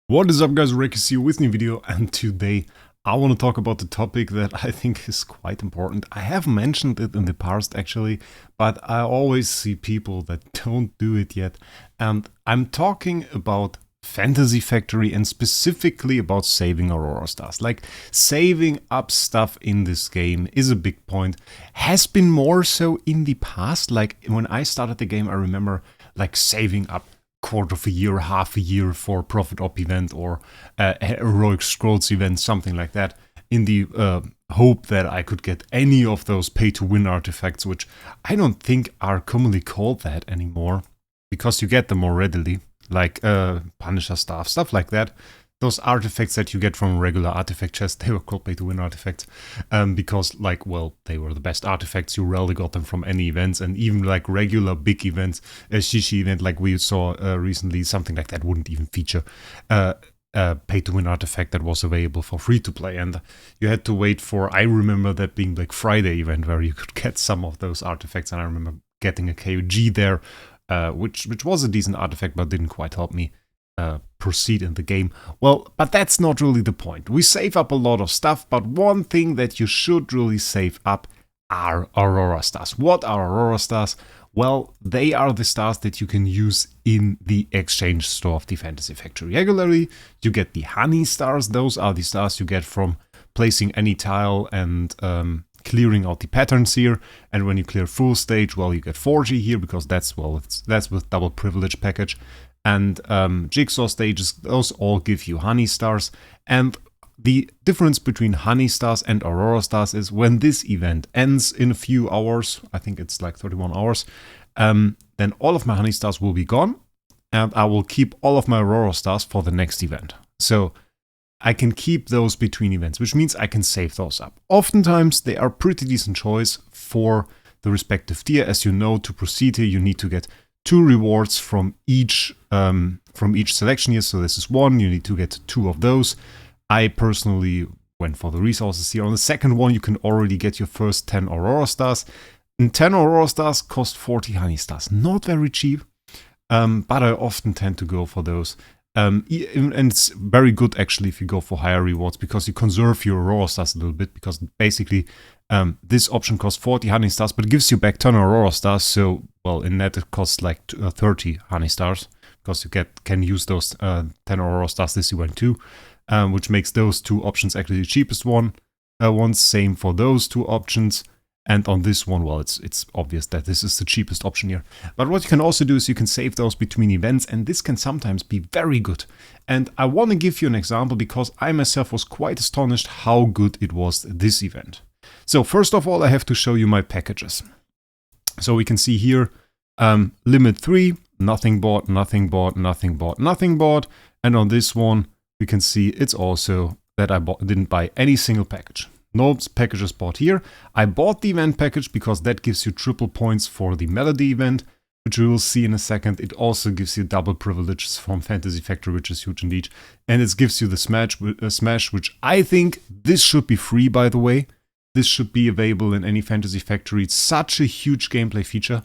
What is up, guys? Wraec is here with a new video, and today I want to talk about the topic that I think is quite important. I have mentioned it in the past actually, but I always see people that don't do it yet, and I'm talking about Fantasy Factory and specifically about saving Aurora Stars. Like, saving up stuff in this game is a big point. Has been more so in the past. Like, when I started the game, I remember like saving up quarter of a year, half a year for Prophet Op event or a Heroic Scrolls event, something like that, in the hope that I could get any of those pay-to-win artifacts, which I don't think are commonly called that anymore, because you get them more readily, like Punisher staff, stuff like that. Those artifacts that you get from a regular artifact chest, they were called pay-to-win artifacts, because, like, well, they were the best artifacts. You rarely got them from any events, and even like regular big events, a Shishi event like we saw recently, something like that wouldn't even feature a pay-to-win artifact that was available for free-to-play, and you had to wait for, I remember that being Black Friday event where you could get some of those artifacts, and I remember getting a KOG there, which was a decent artifact, but didn't quite help me proceed in the game. Well, but that's not really the point. We save up a lot of stuff, but one thing that you should really save up are Aurora Stars. What are Aurora Stars? Well, they are the stars that you can use in the exchange store of the Fantasy Factory. Regularly, you get the honey stars. Those are the stars you get from placing any tile and clearing out the patterns here. And when you clear full stage, well, you get 40 here, because that's with double privilege package. And jigsaw stages, those all give you honey stars. And the difference between honey stars and Aurora Stars is when this event ends in a few hours, I think it's like 31 hours, then all of my honey stars will be gone, and I will keep all of my Aurora Stars for the next event. So I can keep those between events, which means I can save those up. Oftentimes they are pretty decent choice for the respective tier. As you know, to proceed here, you need to get 2 rewards from each selection here. So this is 1, you need to get 2 of those. I personally went for the resources here. On the second one, you can already get your first 10 Aurora Stars. And 10 Aurora Stars cost 40 honey stars. Not very cheap, but I often tend to go for those. And it's very good actually if you go for higher rewards, because you conserve your Aurora Stars a little bit, because basically this option costs 40 honey stars, but it gives you back 10 Aurora Stars. So, well, in net it costs like 30 honey stars, because you can use those 10 Aurora Stars this event too, which makes those 2 options actually the cheapest ones. Same for those 2 options. And on this one, well, it's obvious that this is the cheapest option here. But what you can also do is you can save those between events, and this can sometimes be very good. And I want to give you an example, because I myself was quite astonished how good it was this event. So first of all, I have to show you my packages. So we can see here, limit 3, nothing bought, nothing bought, nothing bought, nothing bought. And on this one, we can see it's also that I didn't buy any single package. No packages bought here. I bought the event package because that gives you triple points for the Melody event, which we will see in a second. It also gives you double privileges from Fantasy Factory, which is huge indeed. And it gives you the Smash, which I think this should be free, by the way. This should be available in any Fantasy Factory. It's such a huge gameplay feature.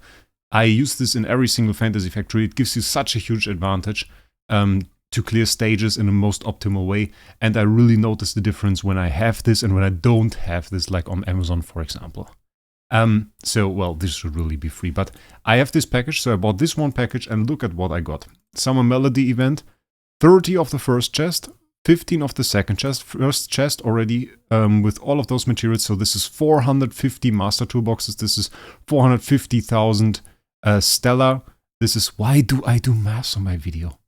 I use this in every single Fantasy Factory. It gives you such a huge advantage to clear stages in the most optimal way. And I really notice the difference when I have this and when I don't have this, like on Amazon, for example. So, well, this should really be free. But I have this package, so I bought this one package, and look at what I got. Summer Melody event, 30 of the first chest, 15 of the second chest. First chest already with all of those materials. So this is 450 Master Toolboxes. This is 450,000 Stellar. This is, why do I do maths on my video?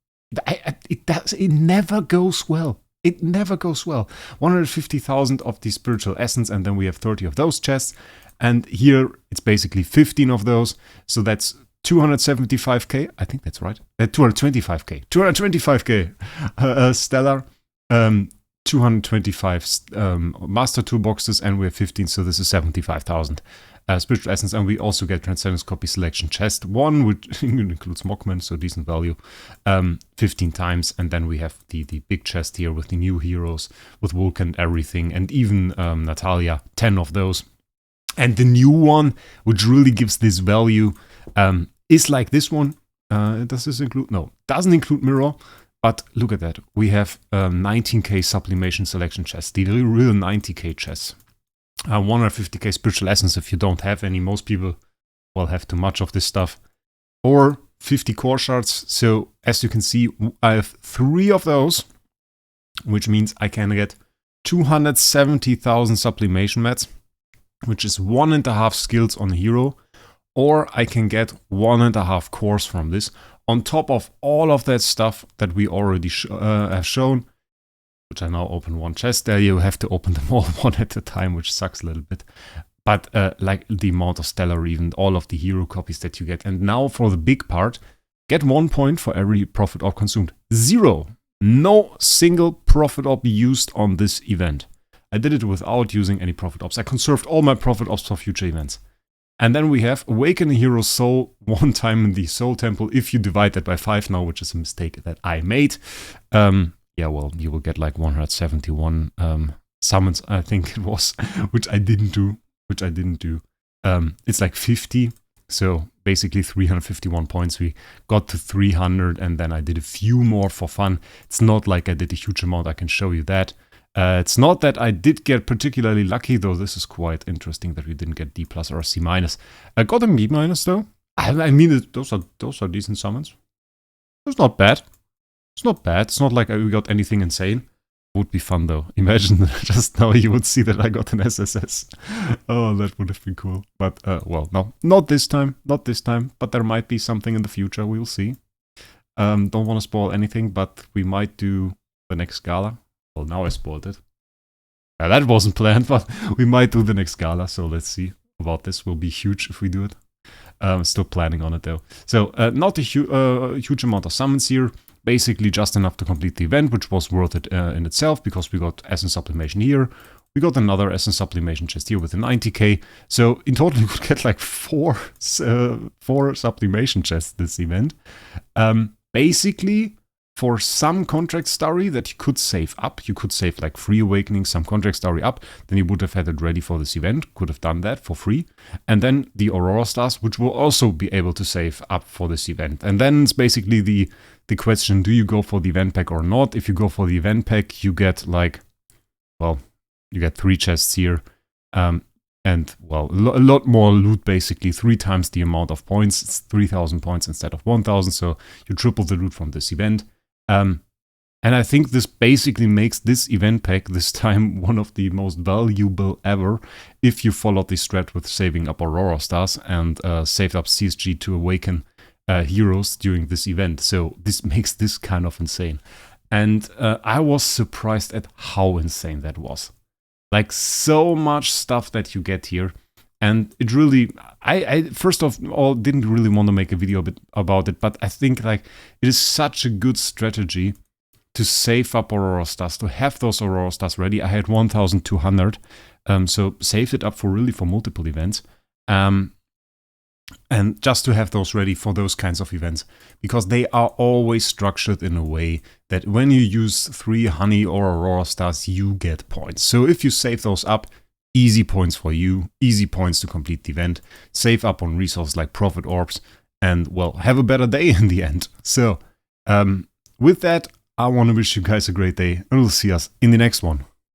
It never goes well. It never goes well. 150,000 of the Spiritual Essence, and then we have 30 of those chests. And here it's basically 15 of those. So that's 275k. I think that's right. 225k. 225k Stellar. 225 Master Toolboxes, and we have 15. So this is 75,000. Spiritual Essence, and we also get Transcendence Copy Selection Chest 1, which includes Mockman, so decent value, 15 times, and then we have the big chest here with the new heroes, with Vulcan and everything, and even Natalia, 10 of those. And the new one, which really gives this value, is like this one. Does this include? No, doesn't include Mirror, But look at that. We have 19k sublimation selection chests, the real 90k chests. 150k spiritual essence if you don't have any. Most people will have too much of this stuff. Or 50 core shards. So as you can see, I have 3 of those, which means I can get 270,000 sublimation mats, which is 1.5 skills on a hero. Or I can get 1.5 cores from this, on top of all of that stuff that we already have shown, which I now open one chest there. You have to open them all one at a time, which sucks a little bit. But like the amount of stellar even, all of the hero copies that you get. And now for the big part, get 1 point for every profit orb consumed. 0. No single profit orb used on this event. I did it without using any profit orbs. I conserved all my profit orbs for future events. And then we have awaken a hero's soul 1 time in the soul temple if you divide that by 5 now, which is a mistake that I made. Yeah, well, you will get like 171 summons, I think it was, which I didn't do. It's like 50, so basically 351 points. We got to 300, and then I did a few more for fun. It's not like I did a huge amount, I can show you that. It's not that I did get particularly lucky, though. This is quite interesting that we didn't get D+ or C-. I got a B- though. I mean, those are decent summons. It's not bad. It's not bad. It's not like we got anything insane. Would be fun, though. Imagine just now you would see that I got an SSS. Oh, that would have been cool. But, well, no. Not this time. Not this time. But there might be something in the future. We'll see. Don't want to spoil anything, but we might do the next gala. Well, now I spoiled it. That wasn't planned, but we might do the next gala, so let's see about this. Will be huge if we do it. Still planning on it, though. So, not a huge amount of summons here. Basically just enough to complete the event, which was worth it in itself, because we got essence sublimation here. We got another essence sublimation chest here with a 90k. So, in total, you could get like 4 sublimation chests this event. Basically, for some contract story that you could save up, you could save like free awakening, some contract story up, then you would have had it ready for this event, could have done that for free. And then the Aurora Stars, which will also be able to save up for this event. And then it's basically the question, do you go for the event pack or not? If you go for the event pack, you get like, well, you get 3 chests here. And, well, a lot more loot, basically. 3 times the amount of points. It's 3,000 points instead of 1,000, so you triple the loot from this event. And I think this basically makes this event pack this time one of the most valuable ever if you followed the strat with saving up Aurora Stars and saved up CSG to awaken heroes during this event. So this makes this kind of insane. And I was surprised at how insane that was. Like, so much stuff that you get here. And it really, I first of all didn't really want to make a video about it, but I think like it is such a good strategy to save up Aurora Stars, to have those Aurora Stars ready. I had 1,200, so saved it up for multiple events. And just to have those ready for those kinds of events, because they are always structured in a way that when you use 3 honey or Aurora Stars, you get points. So if you save those up, easy points for you, easy points to complete the event, save up on resources like profit orbs, and, well, have a better day in the end. So, with that, I want to wish you guys a great day, and we'll see us in the next one.